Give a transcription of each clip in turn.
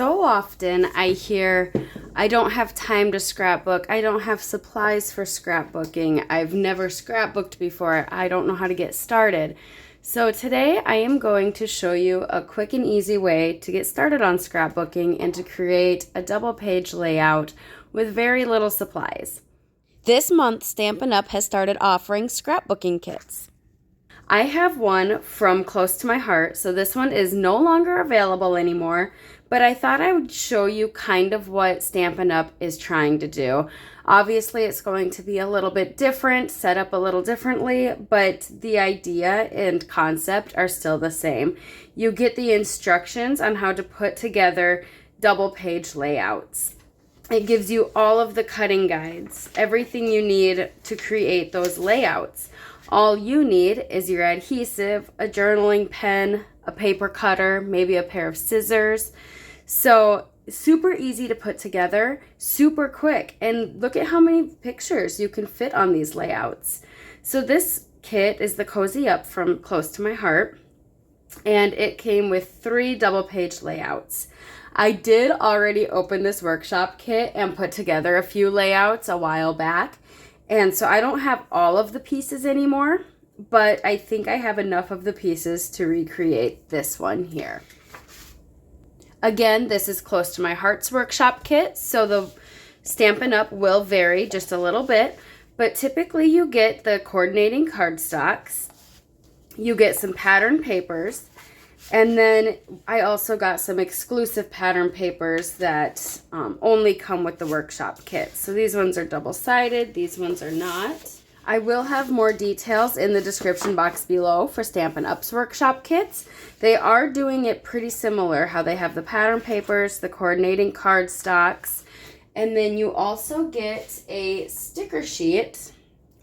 So often I hear, I don't have time to scrapbook. I don't have supplies for scrapbooking. I've never scrapbooked before. I don't know how to get started. So today I am going to show you a quick and easy way to get started on scrapbooking and to create a double page layout with very little supplies. This month, Stampin' Up! Has started offering scrapbooking kits. I have one from Close to My Heart, so this one is no longer available anymore, but I thought I would show you kind of what Stampin' Up! Is trying to do. Obviously, it's going to be a little bit different, set up a little differently, but the idea and concept are still the same. You get the instructions on how to put together double page layouts. It gives you all of the cutting guides, everything you need to create those layouts. All you need is your adhesive, a journaling pen, a paper cutter, maybe a pair of scissors. So super easy to put together, super quick. And look at how many pictures you can fit on these layouts. So this kit is the Cozy Up from Close to My Heart. And it came with 3 double page layouts. I did already open this workshop kit and put together a few layouts a while back. And so I don't have all of the pieces anymore, but I think I have enough of the pieces to recreate this one here. Again, this is Close to My Heart's workshop kit, so the Stampin' Up! Will vary just a little bit, but typically you get the coordinating cardstocks, you get some pattern papers, and then I also got some exclusive pattern papers that only come with the workshop kit. So these ones are double-sided, these ones are not. I will have more details in the description box below for Stampin' Up's workshop kits. They are doing it pretty similar, how they have the pattern papers, the coordinating cardstocks, and then you also get a sticker sheet,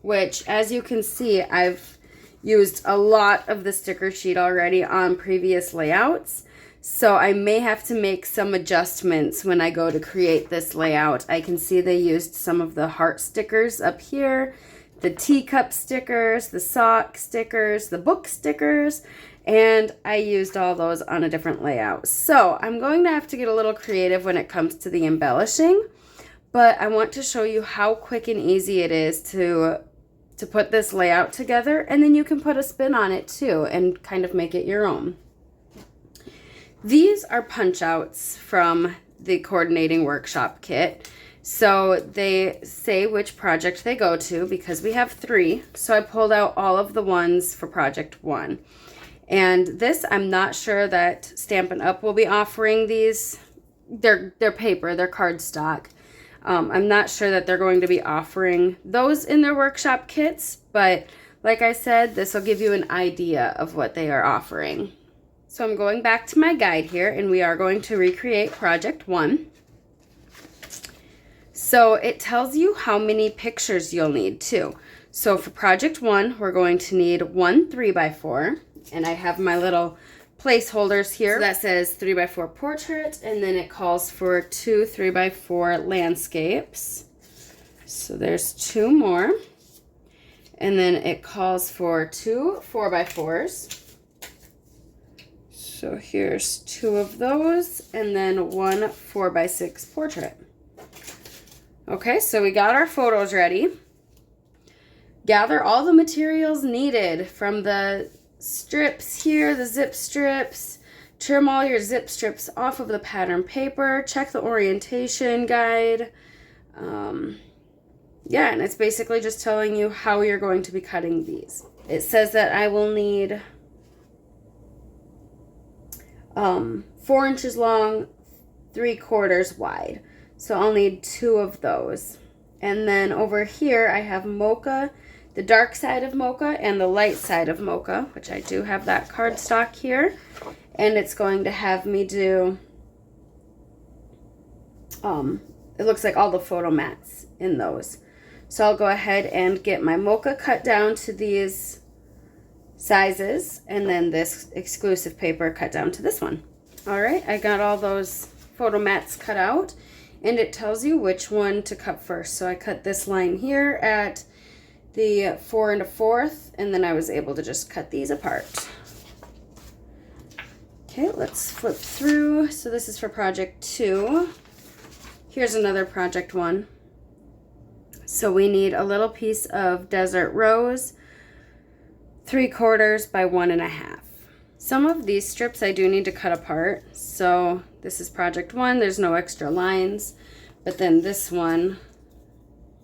which as you can see, I've used a lot of the sticker sheet already on previous layouts, so I may have to make some adjustments when I go to create this layout. I can see they used some of the heart stickers up here, the teacup stickers, the sock stickers, the book stickers, and I used all those on a different layout. So I'm going to have to get a little creative when it comes to the embellishing, but I want to show you how quick and easy it is to put this layout together, and then you can put a spin on it too and kind of make it your own. These are punch outs from the coordinating workshop kit. So they say which project they go to because we have 3. So I pulled out all of the ones for project 1. And this, I'm not sure that Stampin' Up! Will be offering these. They're paper, they're cardstock. I'm not sure that they're going to be offering those in their workshop kits, but like I said, this will give you an idea of what they are offering. So I'm going back to my guide here, and we are going to recreate project 1. So it tells you how many pictures you'll need too. So for project 1, we're going to need 1 3x4, and I have my little placeholders here. So that says 3x4 portrait, and then it calls for 2 3x4 landscapes. So there's 2 more. And then it calls for 2 4x4s. So here's 2 of those, and then 1 4x6 portrait. Okay, so we got our photos ready. Gather all the materials needed from the strips here, the zip strips. Trim all your zip strips off of the pattern paper. Check the orientation guide. Yeah, and it's basically just telling you how you're going to be cutting these. It says that I will need 4 inches long, 3/4 wide. So I'll need 2 of those. And then over here I have mocha, the dark side of mocha and the light side of mocha, which I do have that cardstock here. And it's going to have me do, it looks like all the photo mats in those. So I'll go ahead and get my mocha cut down to these sizes, and then this exclusive paper cut down to this one. All right, I got all those photo mats cut out, and it tells you which one to cut first. So I cut this line here at the 4 1/4, and then I was able to just cut these apart. Okay, let's flip through. So this is for project 2. Here's another project 1. So we need a little piece of desert rose, 3/4 by 1.5. Some of these strips I do need to cut apart. So this is project 1, there's no extra lines. But then this one,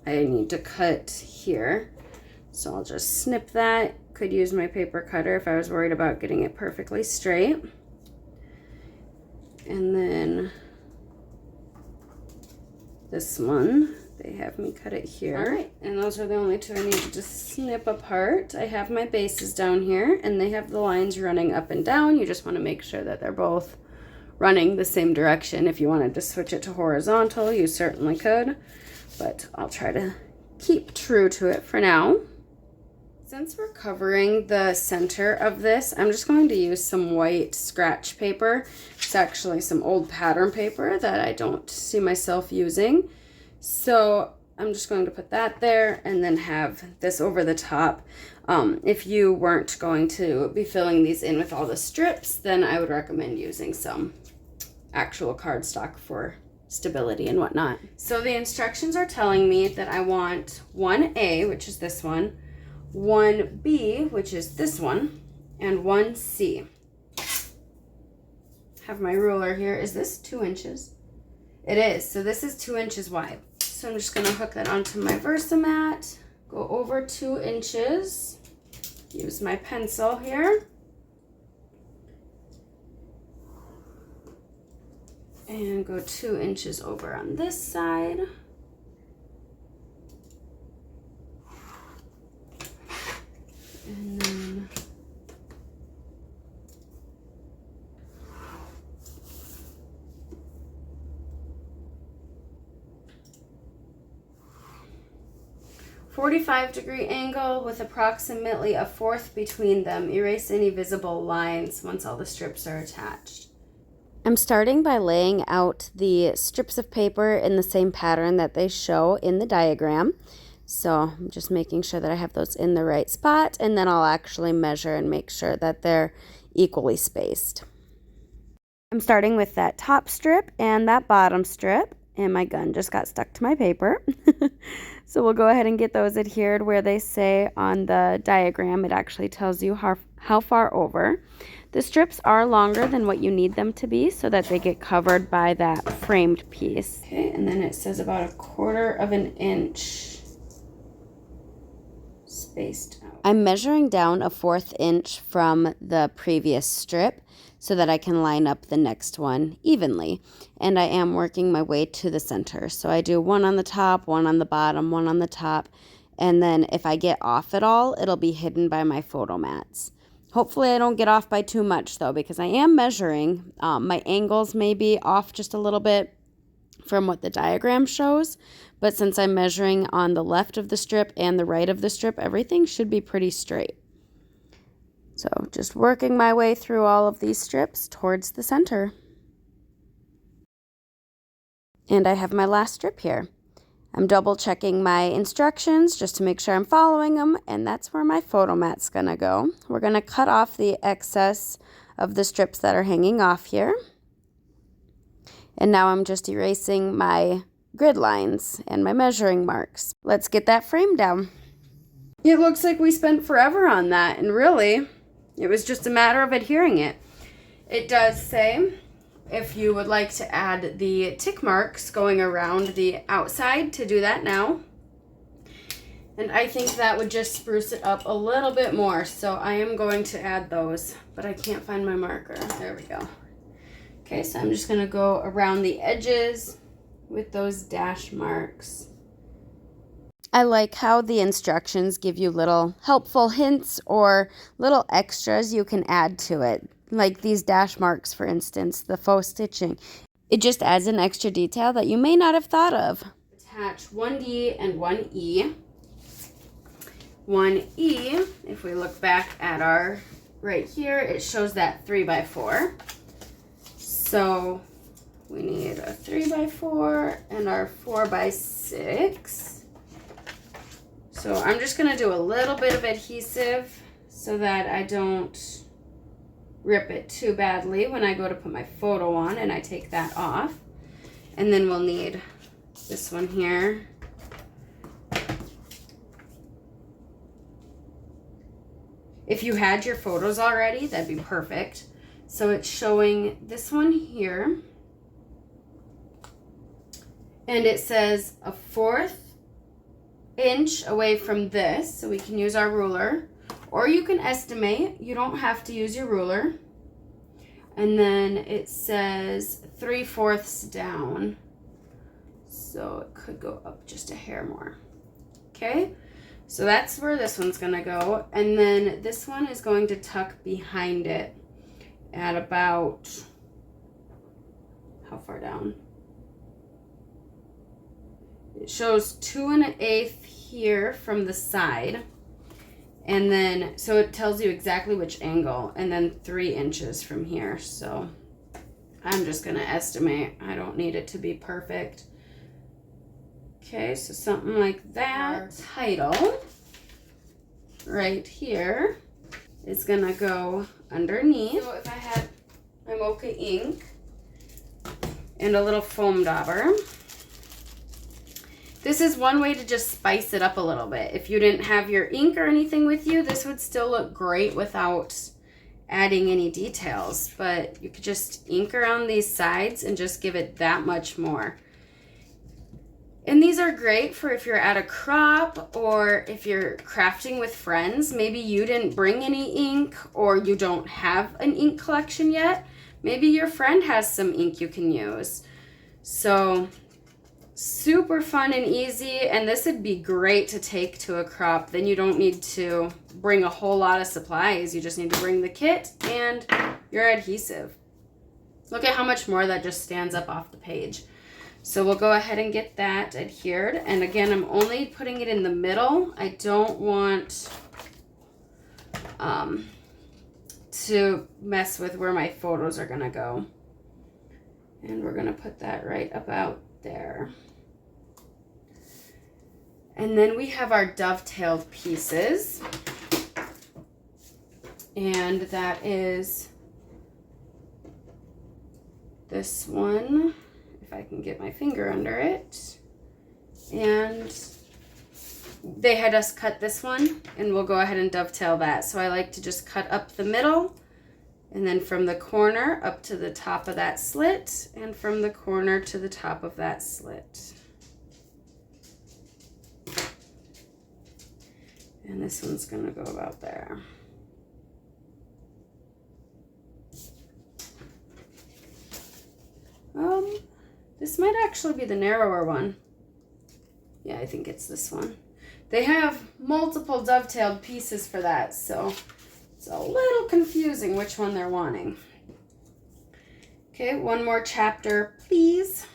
I need to cut here. So I'll just snip that. Could use my paper cutter if I was worried about getting it perfectly straight. And then this one, they have me cut it here. All right, and those are the only 2 I need to just snip apart. I have my bases down here, and they have the lines running up and down. You just want to make sure that they're both running the same direction. If you wanted to switch it to horizontal, you certainly could, but I'll try to keep true to it for now. Since we're covering the center of this, I'm just going to use some white scratch paper. It's actually some old pattern paper that I don't see myself using. So I'm just going to put that there and then have this over the top. If you weren't going to be filling these in with all the strips, then I would recommend using some actual cardstock for stability and whatnot. So the instructions are telling me that I want 1A, which is this one, 1B, which is this one, and 1C. Have my ruler here. Is this 2 inches? It is. So this is 2 inches wide. So I'm just going to hook that onto my Versamat, go over 2 inches, use my pencil here, and go 2 inches over on this side. And then "45-degree angle with approximately a 1/4 between them. Erase any visible lines once all the strips are attached." I'm starting by laying out the strips of paper in the same pattern that they show in the diagram. So I'm just making sure that I have those in the right spot, and then I'll actually measure and make sure that they're equally spaced. I'm starting with that top strip and that bottom strip, and my gun just got stuck to my paper. So we'll go ahead and get those adhered where they say on the diagram. It actually tells you how far over. The strips are longer than what you need them to be so that they get covered by that framed piece. Okay, and then it says about 1/4 inch spaced out. I'm measuring down a 1/4 inch from the previous strip so that I can line up the next one evenly. And I am working my way to the center. So I do one on the top, one on the bottom, one on the top. And then if I get off at all, it'll be hidden by my photo mats. Hopefully I don't get off by too much though, because I am measuring. My angles may be off just a little bit from what the diagram shows, but since I'm measuring on the left of the strip and the right of the strip, everything should be pretty straight. So just working my way through all of these strips towards the center. And I have my last strip here. I'm double checking my instructions just to make sure I'm following them, and that's where my photo mat's gonna go. We're gonna cut off the excess of the strips that are hanging off here. And now I'm just erasing my grid lines and my measuring marks. Let's get that frame down. It looks like we spent forever on that, and really, it was just a matter of adhering it. It does say if you would like to add the tick marks going around the outside, to do that now. And I think that would just spruce it up a little bit more, so I am going to add those, but I can't find my marker. There we go. Okay, so I'm just gonna go around the edges with those dash marks. I like how the instructions give you little helpful hints or little extras you can add to it. Like these dash marks, for instance, the faux stitching. It just adds an extra detail that you may not have thought of. Attach 1D and 1E. 1E, if we look back at our, right here, it shows that 3x4. So we need a 3x4 and our 4x6. So I'm just gonna do a little bit of adhesive so that I don't rip it too badly when I go to put my photo on and I take that off. And then we'll need this one here. If you had your photos already, that'd be perfect. So it's showing this one here. And it says 1/4 inch away from this, so we can use our ruler. Or you can estimate, you don't have to use your ruler. And then it says 3/4 down. So it could go up just a hair more. Okay, so that's where this one's gonna go. And then this one is going to tuck behind it at about, how far down? It shows 2 1/8 here from the side. And then, so it tells you exactly which angle, and then 3 inches from here. So I'm just gonna estimate. I don't need it to be perfect. Okay, so something like that. Our title right here is gonna go underneath. So if I had my mocha ink and a little foam dauber, this is one way to just spice it up a little bit. If you didn't have your ink or anything with you, this would still look great without adding any details. But you could just ink around these sides and just give it that much more. And these are great for if you're at a crop or if you're crafting with friends. Maybe you didn't bring any ink or you don't have an ink collection yet. Maybe your friend has some ink you can use. So super fun and easy, and this would be great to take to a crop. Then you don't need to bring a whole lot of supplies. You just need to bring the kit and your adhesive. Look at how much more that just stands up off the page. So we'll go ahead and get that adhered. And again, I'm only putting it in the middle. I don't want to mess with where my photos are gonna go. And we're gonna put that right about there. And then we have our dovetailed pieces. And that is this one, if I can get my finger under it. And they had us cut this one, and we'll go ahead and dovetail that. So I like to just cut up the middle, and then from the corner up to the top of that slit, and from the corner to the top of that slit. And this one's gonna go about there. This might actually be the narrower one. Yeah, I think it's this one. They have multiple dovetailed pieces for that, so it's a little confusing which one they're wanting. Okay, one more chapter, please.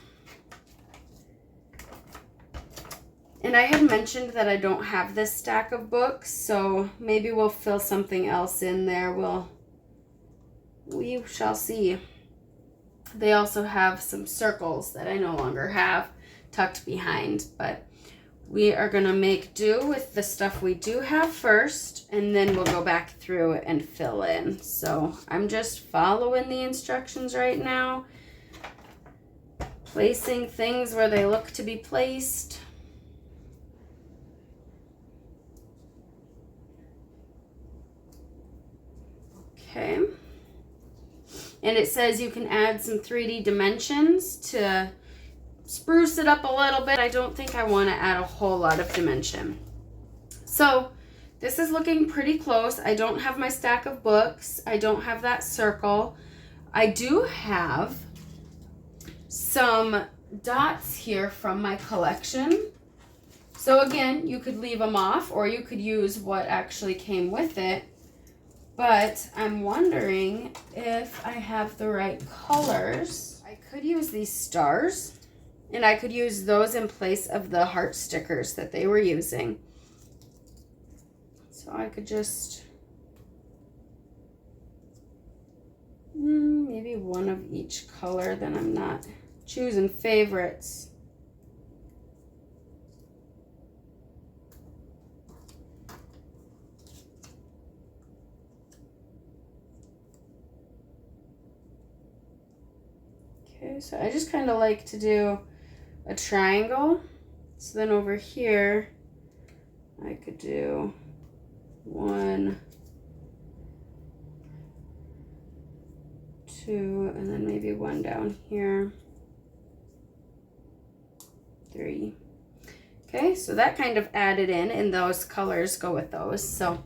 And I had mentioned that I don't have this stack of books, so maybe we'll fill something else in there. We shall see. They also have some circles that I no longer have tucked behind, but we are gonna make do with the stuff we do have first, and then we'll go back through and fill in. So I'm just following the instructions right now, placing things where they look to be placed. Okay. And it says you can add some 3D dimensions to spruce it up a little bit. I don't think I want to add a whole lot of dimension. So this is looking pretty close. I don't have my stack of books. I don't have that circle. I do have some dots here from my collection. So again, you could leave them off or you could use what actually came with it. But I'm wondering if I have the right colors. I could use these stars, and I could use those in place of the heart stickers that they were using. So I could just, maybe one of each color, then I'm not choosing favorites. Okay, so I just kind of like to do a triangle. So then over here, I could do 1, 2, and then maybe 1 down here. 3. Okay, so that kind of added in, and those colors go with those. So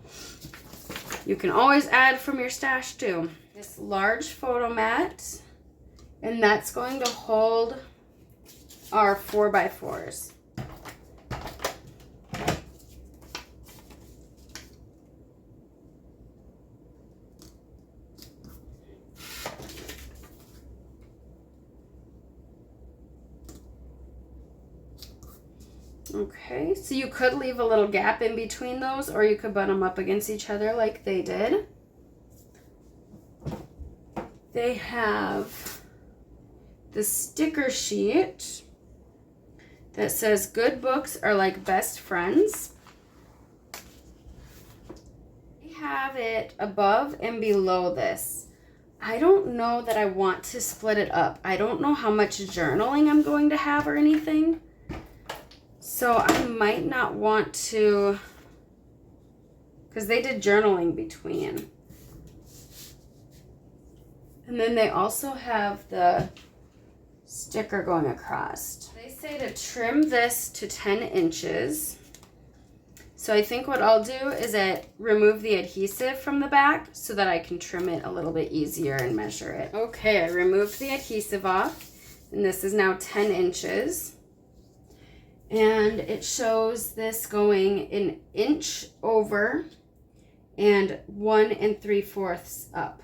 you can always add from your stash too. This large photo mat, and that's going to hold our 4x4s. Okay, so you could leave a little gap in between those, or you could butt them up against each other like they did. They have the sticker sheet that says good books are like best friends. We have it above and below this. I don't know that I want to split it up. I don't know how much journaling I'm going to have or anything. So I might not want to, because they did journaling between. And then they also have the sticker going across. They say to trim this to 10 inches. So I think what I'll do is remove the adhesive from the back so that I can trim it a little bit easier and measure it. Okay, I removed the adhesive off, and this is now 10 inches. And it shows this going 1 inch over and 1 3/4 up.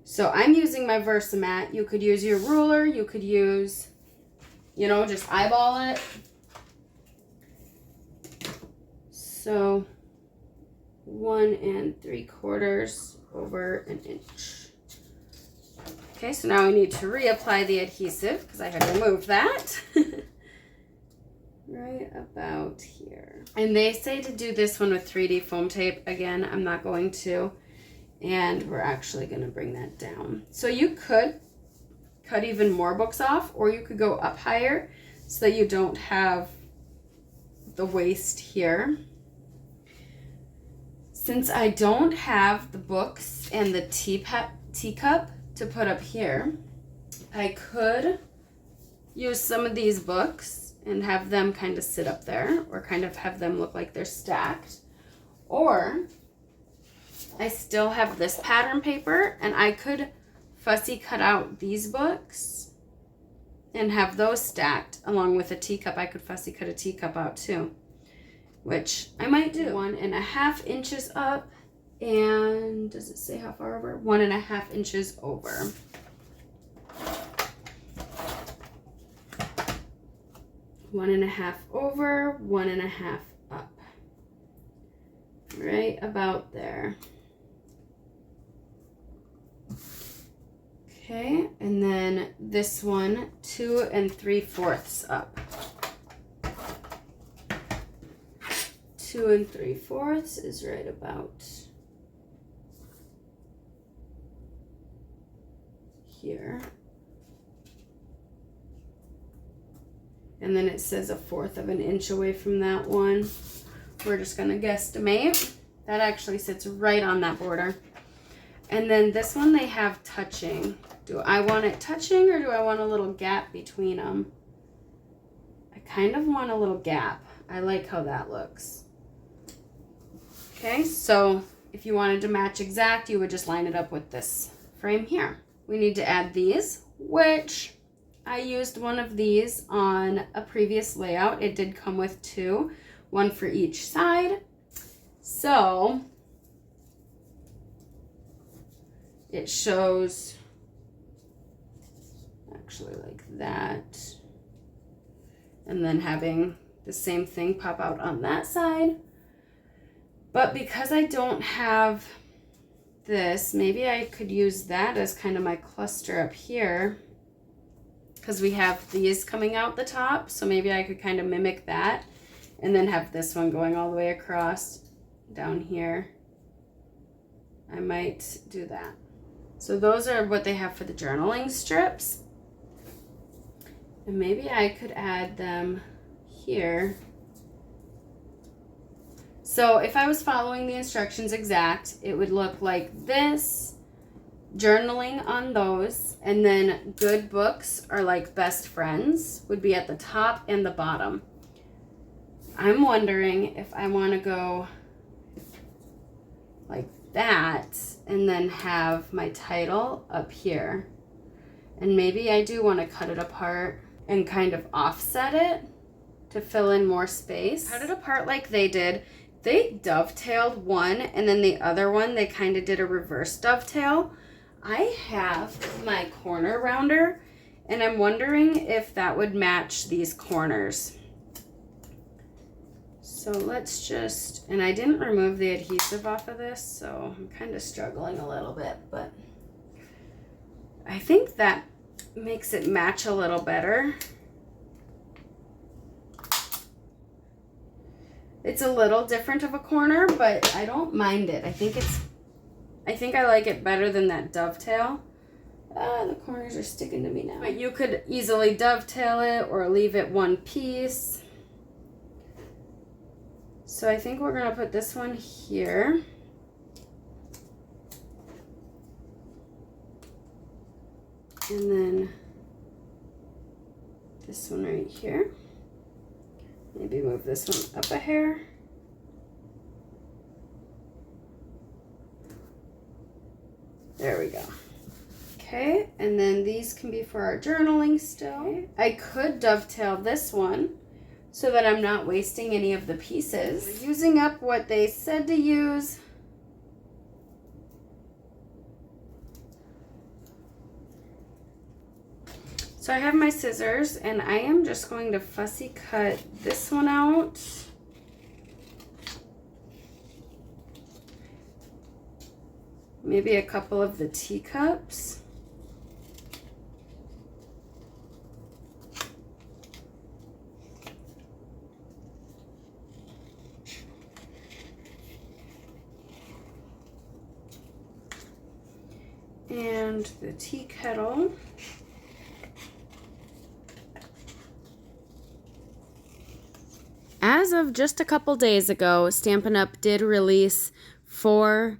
So I'm using my Versamat. You could use your ruler. You could use, just eyeball it. So 1 3/4 over 1 inch. Okay, so now we need to reapply the adhesive because I had removed that. Right about here. And they say to do this one with 3D foam tape. Again, I'm not going to. And we're actually going to bring that down. So you could cut even more books off, or you could go up higher so that you don't have the waste here. Since I don't have the books and the teacup to put up here, I could use some of these books and have them kind of sit up there, or kind of have them look like they're stacked. Or I still have this pattern paper, and I could fussy cut out these books and have those stacked along with a teacup. I could fussy cut a teacup out too, which I might do. 1.5 inches up, and does it say how far over? 1.5 inches over. One and a half over, 1.5 up. Right about there. Okay, and then this one, 2 3/4 up. 2 3/4 is right about here. And then it says 1/4 of an inch away from that one. We're just gonna guesstimate. That actually sits right on that border. And then this one they have touching. Do I want it touching, or do I want a little gap between them? I kind of want a little gap. I like how that looks. Okay, so if you wanted to match exact, you would just line it up with this frame here. We need to add these, which I used one of these on a previous layout. It did come with 2, 1 for each side. So it shows actually like that, and then having the same thing pop out on that side. But because I don't have this, maybe I could use that as kind of my cluster up here, because we have these coming out the top. So maybe I could kind of mimic that and then have this one going all the way across down here. I might do that. So those are what they have for the journaling strips. And maybe I could add them here. So if I was following the instructions exact, it would look like this, journaling on those, and then good books or like best friends would be at the top and the bottom. I'm wondering if I want to go like that and then have my title up here. And maybe I do want to cut it apart and kind of offset it to fill in more space. Cut it apart like they did. They dovetailed one, and then the other one, they kind of did a reverse dovetail. I have my corner rounder, and I'm wondering if that would match these corners. So let's just, and I didn't remove the adhesive off of this, so I'm kind of struggling a little bit, but I think that makes it match a little better. It's a little different of a corner, but I don't mind it. I think I like it better than that dovetail. The corners are sticking to me now. But you could easily dovetail it or leave it one piece. So I think we're gonna put this one here. And then this one right here. Maybe move this one up a hair. There we go. Okay, and then these can be for our journaling still. I could dovetail this one so that I'm not wasting any of the pieces. Using up what they said to use. So I have my scissors, and I am just going to fussy cut this one out. Maybe a couple of the teacups. And the tea kettle. As of just a couple days ago, Stampin' Up! Did release 4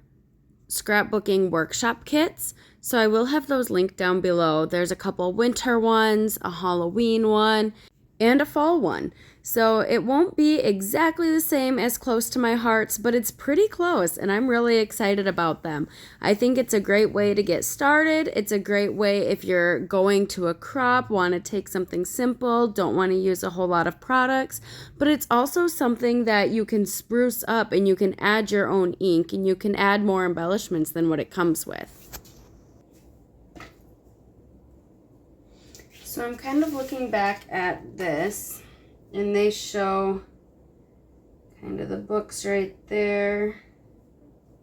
scrapbooking workshop kits, so I will have those linked down below. There's a couple winter ones, a Halloween one, and a fall one. So it won't be exactly the same as Close to My Hearts, but it's pretty close, and I'm really excited about them. I think it's a great way to get started. It's a great way if you're going to a crop, want to take something simple, don't want to use a whole lot of products, but it's also something that you can spruce up and you can add your own ink and you can add more embellishments than what it comes with. So I'm kind of looking back at this, and they show kind of the books right there,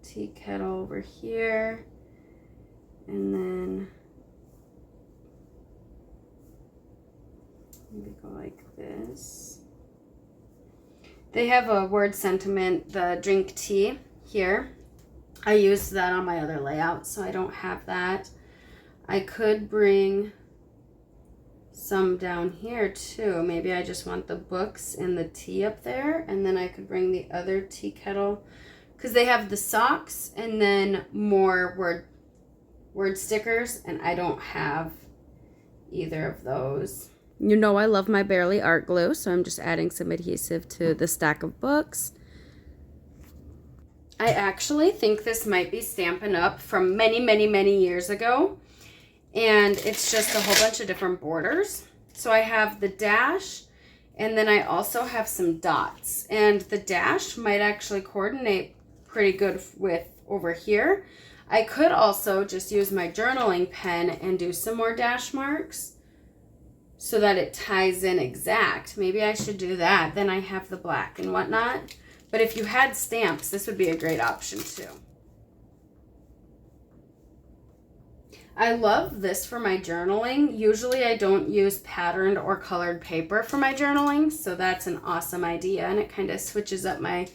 tea kettle over here, and then maybe go like this. They have a word sentiment, the drink tea here. I used that on my other layout, so I don't have that. I could bring some down here too. Maybe I just want the books and the tea up there, and then I could bring the other tea kettle because they have the socks and then more word stickers, and I don't have either of those. You know I love my Barely Art glue, so I'm just adding some adhesive to the stack of books. I actually think this might be Stampin' Up! From many years ago. And it's just a whole bunch of different borders. So I have the dash, and then I also have some dots. And the dash might actually coordinate pretty good with over here. I could also just use my journaling pen and do some more dash marks so that it ties in exact. Maybe I should do that. Then I have the black and whatnot. But if you had stamps, this would be a great option too. I love this for my journaling. Usually I don't use patterned or colored paper for my journaling, so that's an awesome idea, and it kind of switches up my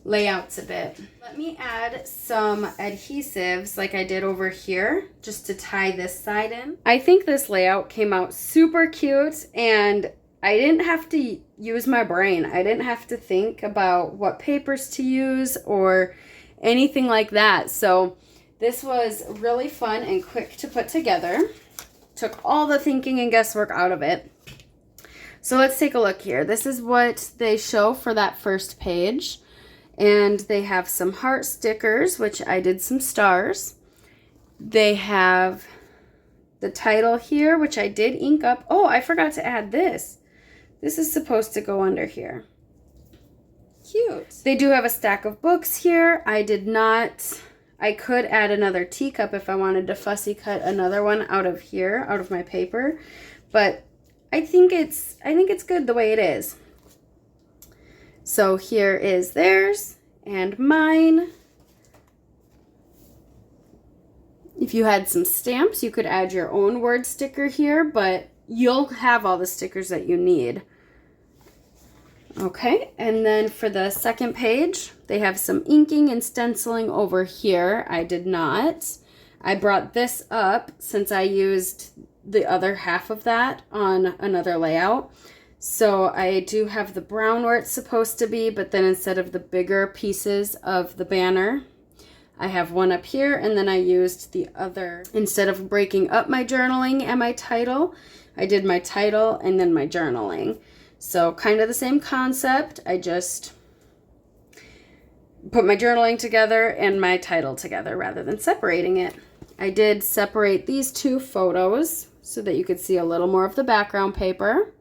layouts a bit. Let me add some adhesives like I did over here just to tie this side in. I think this layout came out super cute, and I didn't have to use my brain. I didn't have to think about what papers to use or anything like that. So this was really fun and quick to put together. Took all the thinking and guesswork out of it. So let's take a look here. This is what they show for that first page. And they have some heart stickers, which I did some stars. They have the title here, which I did ink up. Oh, I forgot to add this. This is supposed to go under here. Cute. They do have a stack of books here. I did not, I could add another teacup if I wanted to fussy cut another one out of here, out of my paper. But I think it's good the way it is. So here is theirs and mine. If you had some stamps, you could add your own word sticker here, but you'll have all the stickers that you need. Okay, and then for the second page, they have some inking and stenciling over here. I did not. I brought this up since I used the other half of that on another layout. So I do have the brown where it's supposed to be, but then instead of the bigger pieces of the banner, I have one up here, and then I used the other. Instead of breaking up my journaling and my title, I did my title and then my journaling. So kind of the same concept. I just put my journaling together and my title together rather than separating it. I did separate these two photos so that you could see a little more of the background paper.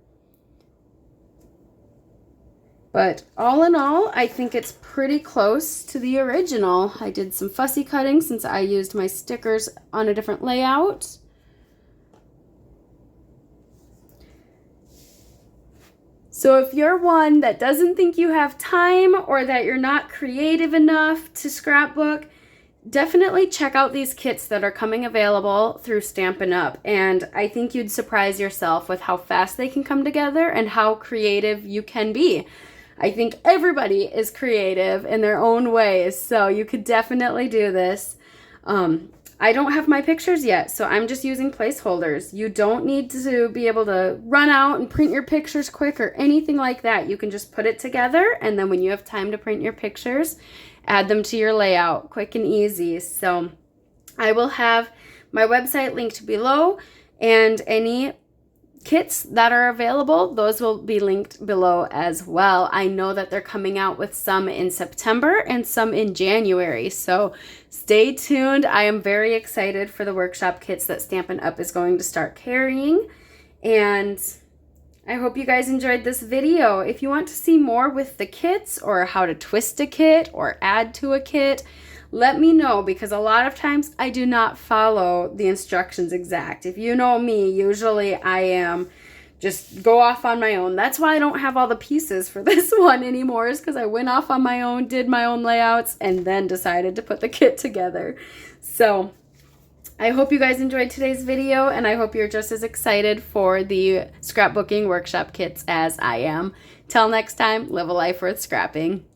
But all in all, I think it's pretty close to the original. I did some fussy cutting since I used my stickers on a different layout. So if you're one that doesn't think you have time or that you're not creative enough to scrapbook, definitely check out these kits that are coming available through Stampin' Up! And I think you'd surprise yourself with how fast they can come together and how creative you can be. I think everybody is creative in their own ways, so you could definitely do this. I don't have my pictures yet, so I'm just using placeholders. You don't need to be able to run out and print your pictures quick or anything like that. You can just put it together, and then when you have time to print your pictures, add them to your layout, quick and easy. So I will have my website linked below, and any kits that are available, those will be linked below as well. I know that they're coming out with some in September and some in January, so stay tuned. I am very excited for the workshop kits that Stampin' Up! Is going to start carrying, and I hope you guys enjoyed this video. If you want to see more with the kits or how to twist a kit or add to a kit, let me know, because a lot of times I do not follow the instructions exact. If you know me, usually I am just go off on my own. That's why I don't have all the pieces for this one anymore, is because I went off on my own, did my own layouts, and then decided to put the kit together. So I hope you guys enjoyed today's video, and I hope you're just as excited for the scrapbooking workshop kits as I am. Till next time, live a life worth scrapping.